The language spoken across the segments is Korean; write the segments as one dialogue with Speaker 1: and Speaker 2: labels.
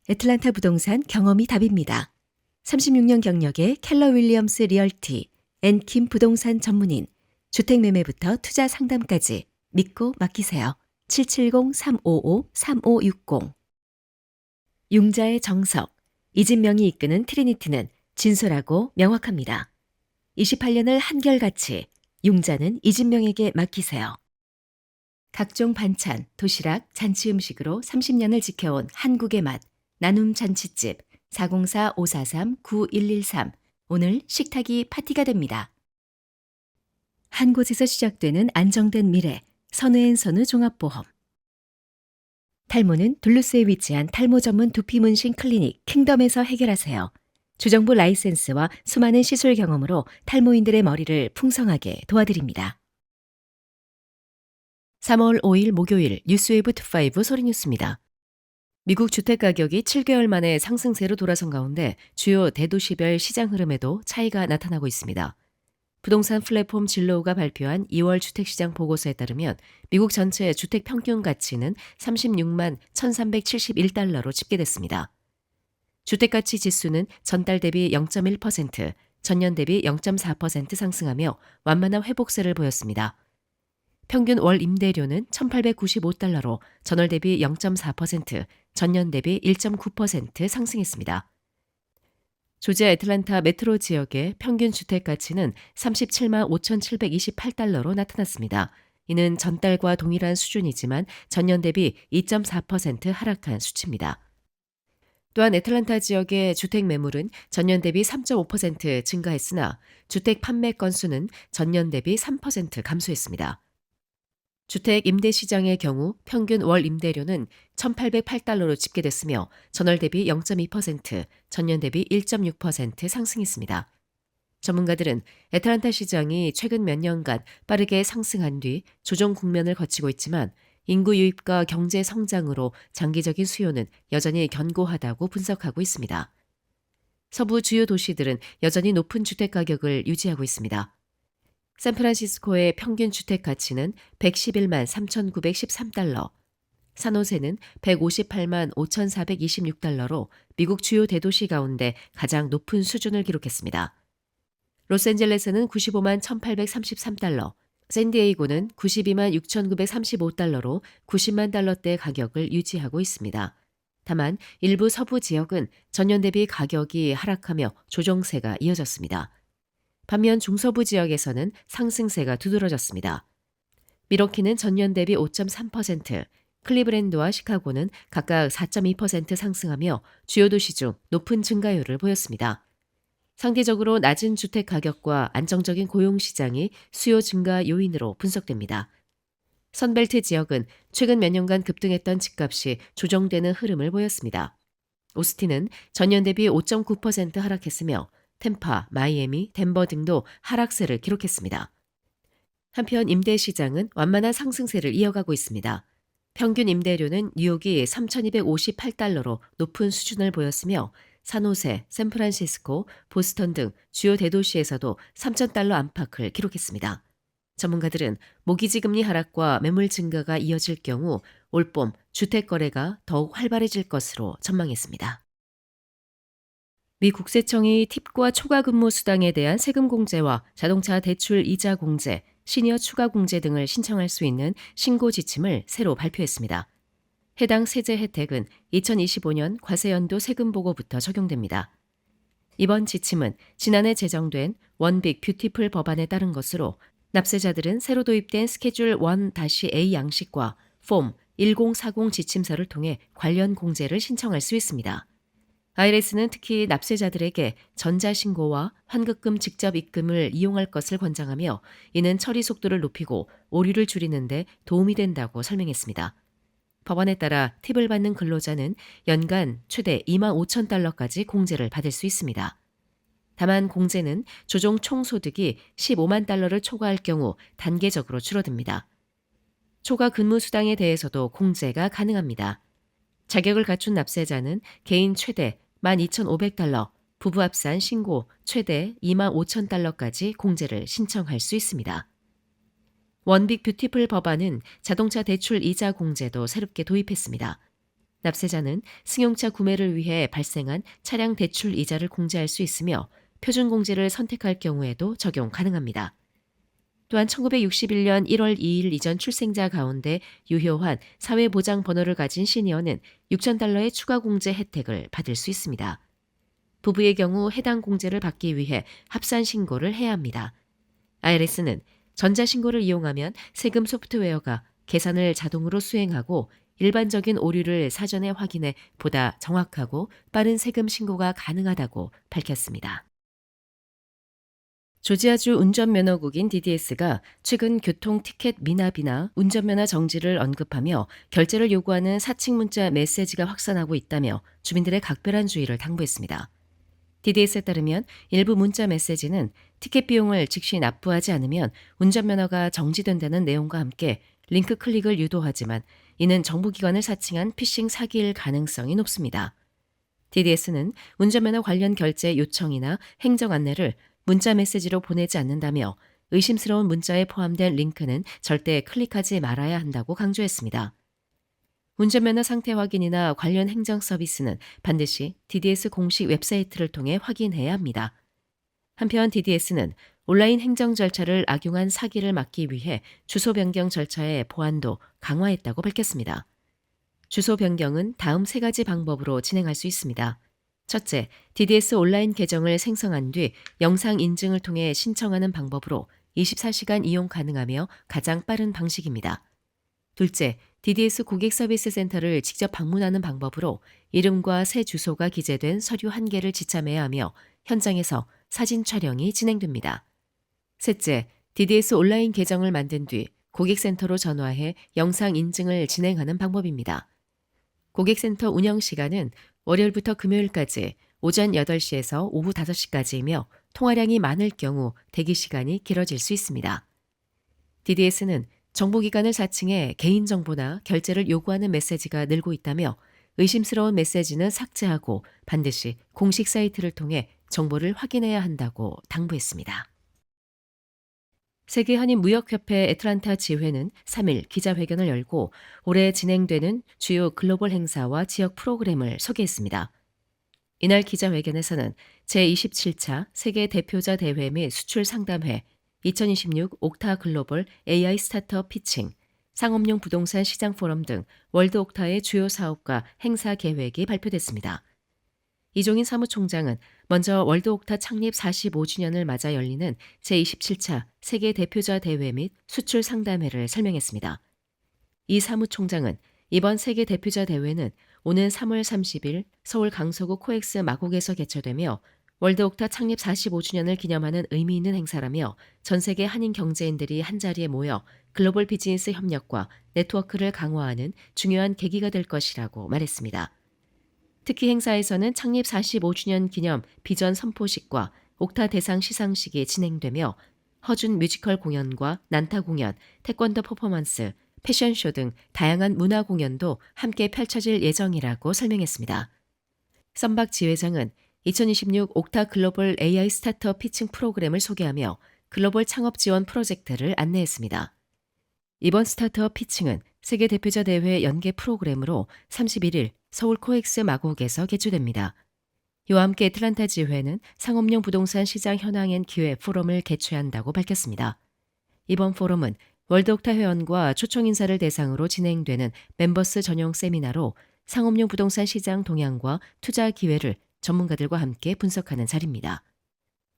Speaker 1: 애틀란타 부동산 경험이 답입니다. 36년 경력의 켈러 윌리엄스 리얼티, 앤킴 부동산 전문인, 주택 매매부터 투자 상담까지 믿고 맡기세요. 770-355-3560 융자의 정석, 이진명이 이끄는 트리니티는 진솔하고 명확합니다. 28년을 한결같이 융자는 이진명에게 맡기세요. 각종 반찬, 도시락, 잔치 음식으로 30년을 지켜온 한국의 맛, 나눔 잔치집 404-543-9113 오늘 식탁이 파티가 됩니다. 한 곳에서 시작되는 안정된 미래, 선우앤선우 종합보험. 탈모는 둘루스에 위치한 탈모 전문 두피 문신 클리닉 킹덤에서 해결하세요. 주정부 라이센스와 수많은 시술 경험으로 탈모인들의 머리를 풍성하게 도와드립니다. 3월 5일 목요일 뉴스웨이브 투5 소리뉴스입니다. 미국 주택가격이 7개월 만에 상승세로 돌아선 가운데 주요 대도시별 시장 흐름에도 차이가 나타나고 있습니다. 부동산 플랫폼 진로우가 발표한 2월 주택시장 보고서에 따르면 미국 전체 주택 평균 가치는 36만 1,371달러로 집계됐습니다. 주택가치 지수는 전달 대비 0.1%, 전년 대비 0.4% 상승하며 완만한 회복세를 보였습니다. 평균 월 임대료는 1,895달러로 전월 대비 0.4%, 전년 대비 1.9% 상승했습니다. 조지 애틀란타 메트로 지역의 평균 주택 가치는 37만 5,728달러로 나타났습니다. 이는 전달과 동일한 수준이지만 전년 대비 2.4% 하락한 수치입니다. 또한 애틀란타 지역의 주택 매물은 전년 대비 3.5% 증가했으나 주택 판매 건수는 전년 대비 3% 감소했습니다. 주택 임대 시장의 경우 평균 월 임대료는 1,808달러로 집계됐으며 전월 대비 0.2%, 전년 대비 1.6% 상승했습니다. 전문가들은 애틀란타 시장이 최근 몇 년간 빠르게 상승한 뒤 조정 국면을 거치고 있지만 인구 유입과 경제 성장으로 장기적인 수요는 여전히 견고하다고 분석하고 있습니다. 서부 주요 도시들은 여전히 높은 주택 가격을 유지하고 있습니다. 샌프란시스코의 평균 주택 가치는 111만 3,913달러, 산호세는 158만 5,426달러로 미국 주요 대도시 가운데 가장 높은 수준을 기록했습니다. 로스앤젤레스는 95만 1,833달러, 샌디에이고는 92만 6,935달러로 90만 달러대 가격을 유지하고 있습니다. 다만 일부 서부 지역은 전년 대비 가격이 하락하며 조정세가 이어졌습니다. 반면 중서부 지역에서는 상승세가 두드러졌습니다. 미러키는 전년 대비 5.3%, 클리브랜드와 시카고는 각각 4.2% 상승하며 주요 도시 중 높은 증가율을 보였습니다. 상대적으로 낮은 주택 가격과 안정적인 고용 시장이 수요 증가 요인으로 분석됩니다. 선벨트 지역은 최근 몇 년간 급등했던 집값이 조정되는 흐름을 보였습니다. 오스틴은 전년 대비 5.9% 하락했으며 템파, 마이애미, 덴버 등도 하락세를 기록했습니다. 한편 임대 시장은 완만한 상승세를 이어가고 있습니다. 평균 임대료는 뉴욕이 3,258달러로 높은 수준을 보였으며 산호세, 샌프란시스코, 보스턴 등 주요 대도시에서도 3,000달러 안팎을 기록했습니다. 전문가들은 모기지 금리 하락과 매물 증가가 이어질 경우 올봄 주택 거래가 더욱 활발해질 것으로 전망했습니다. 미 국세청이 팁과 초과 근무 수당에 대한 세금 공제와 자동차 대출 이자 공제, 시니어 추가 공제 등을 신청할 수 있는 신고 지침을 새로 발표했습니다. 해당 세제 혜택은 2025년 과세연도 세금 보고부터 적용됩니다. 이번 지침은 지난해 제정된 원빅 뷰티풀 법안에 따른 것으로 납세자들은 새로 도입된 스케줄 1-A 양식과 폼 1040 지침서를 통해 관련 공제를 신청할 수 있습니다. IRS는 특히 납세자들에게 전자신고와 환급금 직접 입금을 이용할 것을 권장하며 이는 처리 속도를 높이고 오류를 줄이는 데 도움이 된다고 설명했습니다. 법안에 따라 팁을 받는 근로자는 연간 최대 2만 5천 달러까지 공제를 받을 수 있습니다. 다만 공제는 조정 총소득이 15만 달러를 초과할 경우 단계적으로 줄어듭니다. 초과 근무 수당에 대해서도 공제가 가능합니다. 자격을 갖춘 납세자는 개인 최대 12,500달러, 부부 합산 신고 최대 2만 5천 달러까지 공제를 신청할 수 있습니다. 원빅 뷰티풀 법안은 자동차 대출 이자 공제도 새롭게 도입했습니다. 납세자는 승용차 구매를 위해 발생한 차량 대출 이자를 공제할 수 있으며 표준 공제를 선택할 경우에도 적용 가능합니다. 또한 1961년 1월 2일 이전 출생자 가운데 유효한 사회보장 번호를 가진 시니어는 $6,000의 추가 공제 혜택을 받을 수 있습니다. 부부의 경우 해당 공제를 받기 위해 합산 신고를 해야 합니다. IRS는 전자신고를 이용하면 세금 소프트웨어가 계산을 자동으로 수행하고 일반적인 오류를 사전에 확인해 보다 정확하고 빠른 세금 신고가 가능하다고 밝혔습니다. 조지아주 운전면허국인 DDS가 최근 교통 티켓 미납이나 운전면허 정지를 언급하며 결제를 요구하는 사칭 문자 메시지가 확산하고 있다며 주민들의 각별한 주의를 당부했습니다. DDS에 따르면 일부 문자 메시지는 티켓 비용을 즉시 납부하지 않으면 운전면허가 정지된다는 내용과 함께 링크 클릭을 유도하지만 이는 정부기관을 사칭한 피싱 사기일 가능성이 높습니다. DDS는 운전면허 관련 결제 요청이나 행정 안내를 문자 메시지로 보내지 않는다며 의심스러운 문자에 포함된 링크는 절대 클릭하지 말아야 한다고 강조했습니다. 운전면허 상태 확인이나 관련 행정 서비스는 반드시 DDS 공식 웹사이트를 통해 확인해야 합니다. 한편 DDS는 온라인 행정 절차를 악용한 사기를 막기 위해 주소 변경 절차의 보안도 강화했다고 밝혔습니다. 주소 변경은 다음 3가지 방법으로 진행할 수 있습니다. 첫째, DDS 온라인 계정을 생성한 뒤 영상 인증을 통해 신청하는 방법으로 24시간 이용 가능하며 가장 빠른 방식입니다. 둘째, DDS 고객 서비스 센터를 직접 방문하는 방법으로 이름과 새 주소가 기재된 서류 1개를 지참해야 하며 현장에서 사진 촬영이 진행됩니다. 셋째, DDS 온라인 계정을 만든 뒤 고객센터로 전화해 영상 인증을 진행하는 방법입니다. 고객센터 운영 시간은 월요일부터 금요일까지 오전 8시에서 오후 5시까지이며 통화량이 많을 경우 대기 시간이 길어질 수 있습니다. DDS는 정보기관을 사칭해 개인정보나 결제를 요구하는 메시지가 늘고 있다며 의심스러운 메시지는 삭제하고 반드시 공식 사이트를 통해 정보를 확인해야 한다고 당부했습니다. 세계한인무역협회 애틀란타 지회는 3일 기자회견을 열고 올해 진행되는 주요 글로벌 행사와 지역 프로그램을 소개했습니다. 이날 기자회견에서는 제27차 세계 대표자 대회 및 수출 상담회, 2026 옥타 글로벌 AI 스타트업 피칭, 상업용 부동산 시장 포럼 등 월드 옥타의 주요 사업과 행사 계획이 발표됐습니다. 이종인 사무총장은 먼저 월드 옥타 창립 45주년을 맞아 열리는 제27차 세계 대표자 대회 및 수출 상담회를 설명했습니다. 이 사무총장은 이번 세계 대표자 대회는 오는 3월 30일 서울 강서구 코엑스 마곡에서 개최되며 월드 옥타 창립 45주년을 기념하는 의미 있는 행사라며 전 세계 한인 경제인들이 한자리에 모여 글로벌 비즈니스 협력과 네트워크를 강화하는 중요한 계기가 될 것이라고 말했습니다. 특히 행사에서는 창립 45주년 기념 비전 선포식과 옥타 대상 시상식이 진행되며 허준 뮤지컬 공연과 난타 공연, 태권도 퍼포먼스, 패션쇼 등 다양한 문화 공연도 함께 펼쳐질 예정이라고 설명했습니다. 썸박 지회장은 2026 옥타 글로벌 AI 스타트업 피칭 프로그램을 소개하며 글로벌 창업 지원 프로젝트를 안내했습니다. 이번 스타트업 피칭은 세계 대표자 대회 연계 프로그램으로 31일 서울 코엑스 마곡에서 개최됩니다. 이와 함께 애틀란타 지회는 상업용 부동산 시장 현황 앤 기회 포럼을 개최한다고 밝혔습니다. 이번 포럼은 월드옥타 회원과 초청 인사를 대상으로 진행되는 멤버스 전용 세미나로 상업용 부동산 시장 동향과 투자 기회를 전문가들과 함께 분석하는 자리입니다.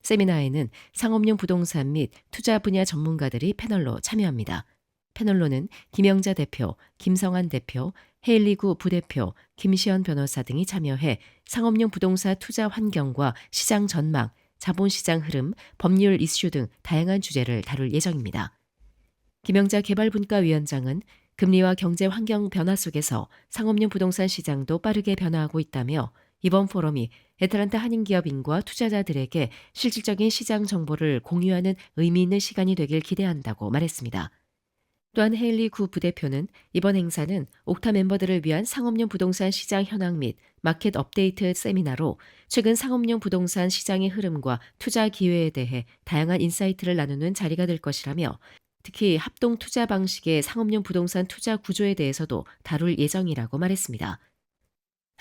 Speaker 1: 세미나에는 상업용 부동산 및 투자 분야 전문가들이 패널로 참여합니다. 패널로는 김영자 대표, 김성환 대표, 헤일리구 부대표, 김시현 변호사 등이 참여해 상업용 부동산 투자 환경과 시장 전망, 자본시장 흐름, 법률 이슈 등 다양한 주제를 다룰 예정입니다. 김영자 개발분과위원장은 금리와 경제 환경 변화 속에서 상업용 부동산 시장도 빠르게 변화하고 있다며 이번 포럼이 애틀란타 한인기업인과 투자자들에게 실질적인 시장 정보를 공유하는 의미 있는 시간이 되길 기대한다고 말했습니다. 또한 헤일리 구 부대표는 이번 행사는 옥타 멤버들을 위한 상업용 부동산 시장 현황 및 마켓 업데이트 세미나로 최근 상업용 부동산 시장의 흐름과 투자 기회에 대해 다양한 인사이트를 나누는 자리가 될 것이라며 특히 합동 투자 방식의 상업용 부동산 투자 구조에 대해서도 다룰 예정이라고 말했습니다.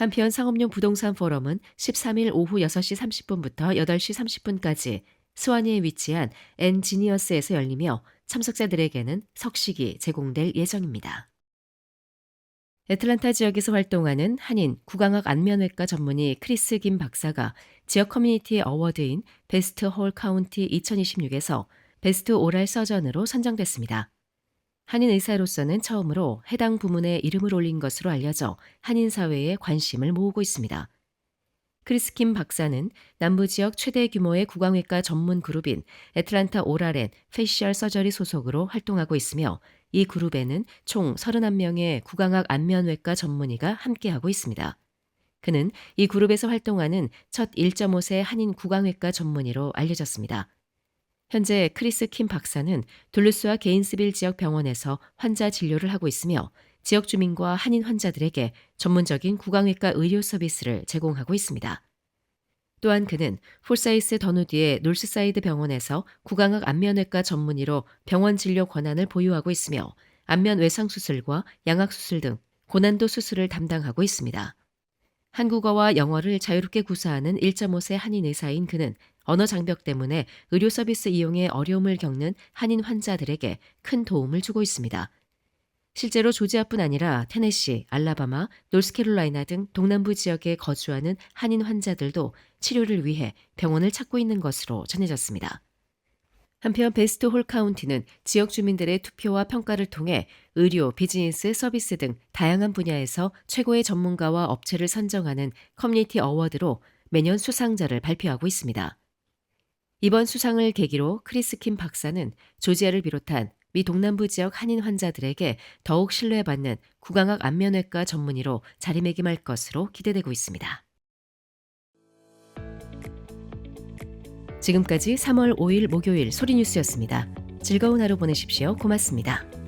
Speaker 1: 한편 상업용 부동산 포럼은 13일 오후 6시 30분부터 8시 30분까지 스와니에 위치한 엔지니어스에서 열리며 참석자들에게는 석식이 제공될 예정입니다. 애틀란타 지역에서 활동하는 한인 구강학 안면외과 전문의 크리스 김 박사가 지역 커뮤니티 어워드인 베스트 홀 카운티 2026에서 베스트 오랄 서전으로 선정됐습니다. 한인 의사로서는 처음으로 해당 부문에 이름을 올린 것으로 알려져 한인 사회에 관심을 모으고 있습니다. 크리스 킴 박사는 남부 지역 최대 규모의 구강외과 전문 그룹인 애틀란타 오랄 앤 페이셜 서저리 소속으로 활동하고 있으며 이 그룹에는 총 31명의 구강학 안면외과 전문의가 함께하고 있습니다. 그는 이 그룹에서 활동하는 첫 1.5세 한인 구강외과 전문의로 알려졌습니다. 현재 크리스 킴 박사는 둘루스와 게인스빌 지역 병원에서 환자 진료를 하고 있으며 지역 주민과 한인 환자들에게 전문적인 구강외과 의료 서비스를 제공하고 있습니다. 또한 그는 폴사이스 더누디의 놀스사이드 병원에서 구강학 안면외과 전문의로 병원 진료 권한을 보유하고 있으며 안면 외상수술과 양악수술 등 고난도 수술을 담당하고 있습니다. 한국어와 영어를 자유롭게 구사하는 1.5세 한인 의사인 그는 언어 장벽 때문에 의료 서비스 이용에 어려움을 겪는 한인 환자들에게 큰 도움을 주고 있습니다. 실제로 조지아뿐 아니라 테네시, 알라바마, 노스캐롤라이나 등 동남부 지역에 거주하는 한인 환자들도 치료를 위해 병원을 찾고 있는 것으로 전해졌습니다. 한편 베스트 홀 카운티는 지역 주민들의 투표와 평가를 통해 의료, 비즈니스, 서비스 등 다양한 분야에서 최고의 전문가와 업체를 선정하는 커뮤니티 어워드로 매년 수상자를 발표하고 있습니다. 이번 수상을 계기로 크리스 킴 박사는 조지아를 비롯한 미 동남부 지역 한인 환자들에게 더욱 신뢰받는 구강학 안면외과 전문의로 자리매김할 것으로 기대되고 있습니다. 지금까지 3월 5일 목요일 소리뉴스였습니다. 즐거운 하루 보내십시오. 고맙습니다.